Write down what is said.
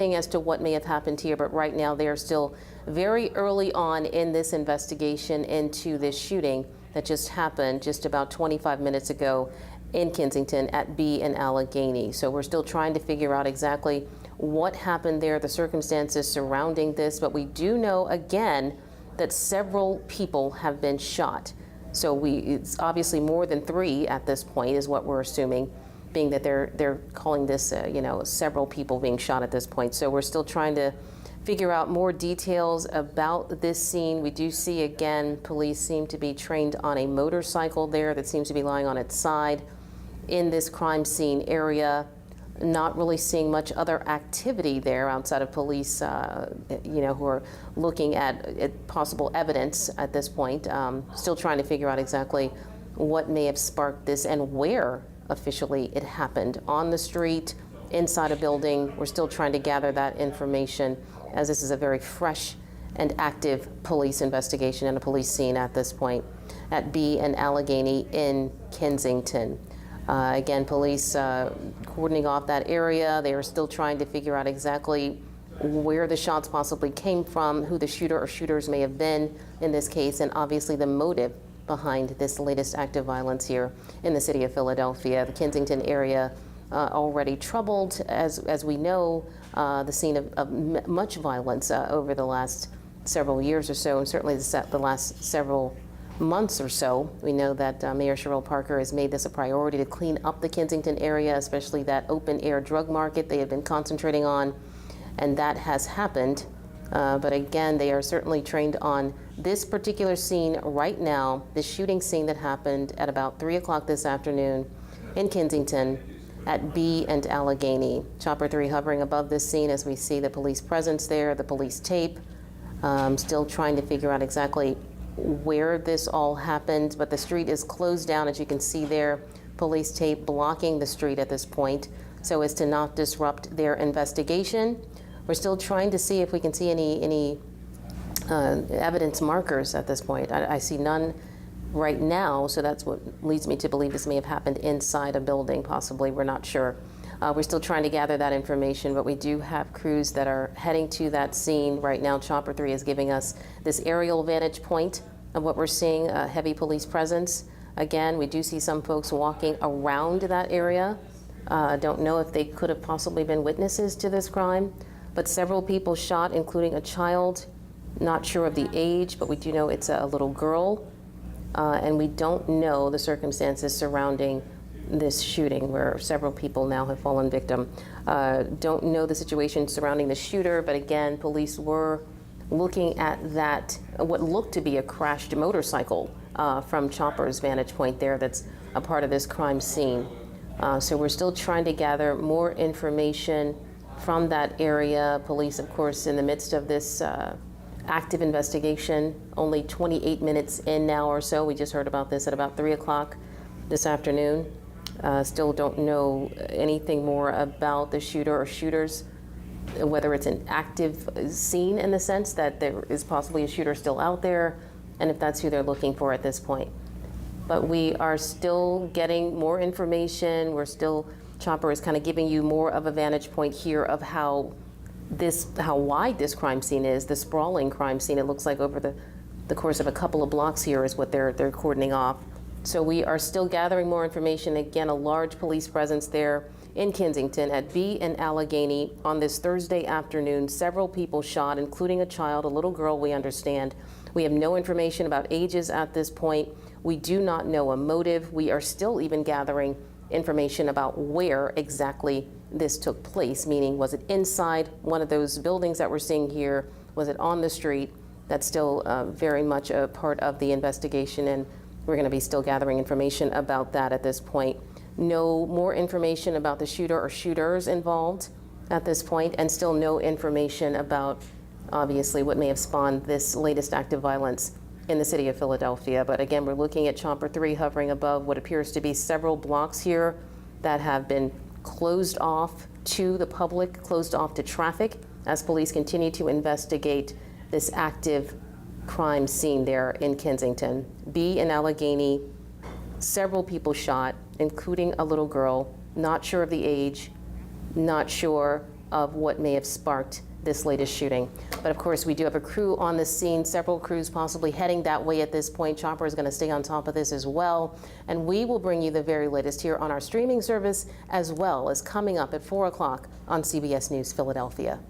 as to what may have happened here, but right now they are still very early on in this investigation into this shooting that just happened just about 25 minutes ago in Kensington at B and Allegheny. So we're still trying to figure out exactly what happened there, the circumstances surrounding this, but we do know again that several people have been shot. So it's obviously more than 3 at this point is what we're assuming, being that they're calling this, several people being shot at this point. So we're still trying to figure out more details about this scene. We do see, again, police seem to be trained on a motorcycle there that seems to be lying on its side in this crime scene area. Not really seeing much other activity there outside of police, who are looking at possible evidence at this point. Still trying to figure out exactly what may have sparked this and where officially it happened. On the street, inside a building. We're still trying to gather that information, as this is a very fresh and active police investigation and a police scene at this point at B and Allegheny in Kensington. Again, police cordoning off that area. They are still trying to figure out exactly where the shots possibly came from, who the shooter or shooters may have been in this case, and obviously the motive behind this latest act of violence here in the city of Philadelphia. The Kensington area already troubled, as we know, the scene of much violence over the last several years or so, and certainly the last several months or so. We know that Mayor Cheryl Parker has made this a priority to clean up the Kensington area, especially that open air drug market they have been concentrating on, and that has happened. But again, they are certainly trained on this particular scene right now, this shooting scene that happened at about 3 o'clock this afternoon in Kensington at B and Allegheny. Chopper 3 hovering above this scene as we see the police presence there, the police tape. Still trying to figure out exactly where this all happened, but the street is closed down, as you can see there. Police tape blocking the street at this point so as to not disrupt their investigation. We're still trying to see if we can see any evidence markers at this point. I see none right now, so that's what leads me to believe this may have happened inside a building, possibly. We're not sure. We're still trying to gather that information, but we do have crews that are heading to that scene right now. Chopper 3 is giving us this aerial vantage point of what we're seeing, a heavy police presence. Again, we do see some folks walking around that area. Don't know if they could have possibly been witnesses to this crime, but several people shot, including a child. Not sure of the age, but we do know it's a little girl. And we don't know the circumstances surrounding this shooting, where several people now have fallen victim. Don't know the situation surrounding the shooter, but again, police were looking at that, what looked to be a crashed motorcycle from Chopper's vantage point there that's a part of this crime scene. So we're still trying to gather more information from that area. Police, of course, in the midst of this active investigation, only 28 minutes in now or so. We just heard about this at about 3 o'clock this afternoon. Still don't know anything more about the shooter or shooters, whether it's an active scene in the sense that there is possibly a shooter still out there, and if that's who they're looking for at this point. But we are still getting more information. Chopper is kind of giving you more of a vantage point here of how wide this crime scene is, the sprawling crime scene. It looks like over the course of a couple of blocks here is what they're cordoning off. So we are still gathering more information. Again, a large police presence there in Kensington at B and Allegheny on this Thursday afternoon. Several people shot, including a child, a little girl, we understand. We have no information about ages at this point. We do not know a motive. We are still even gathering information about where exactly this took place, meaning was it inside one of those buildings that we're seeing here? Was it on the street? That's still very much a part of the investigation, and we're going to be still gathering information about that at this point. No more information about the shooter or shooters involved at this point, and still no information about, obviously, what may have spawned this latest act of violence in the city of Philadelphia. But again, we're looking at Chopper 3 hovering above what appears to be several blocks here that have been closed off to the public, closed off to traffic, as police continue to investigate this active crime scene there in Kensington. B in Allegheny, several people shot, including a little girl, not sure of the age, not sure of what may have sparked this latest shooting. But of course, we do have a crew on the scene, several crews possibly heading that way at this point. Chopper is going to stay on top of this as well. And we will bring you the very latest here on our streaming service, as well as coming up at 4 o'clock on CBS News Philadelphia.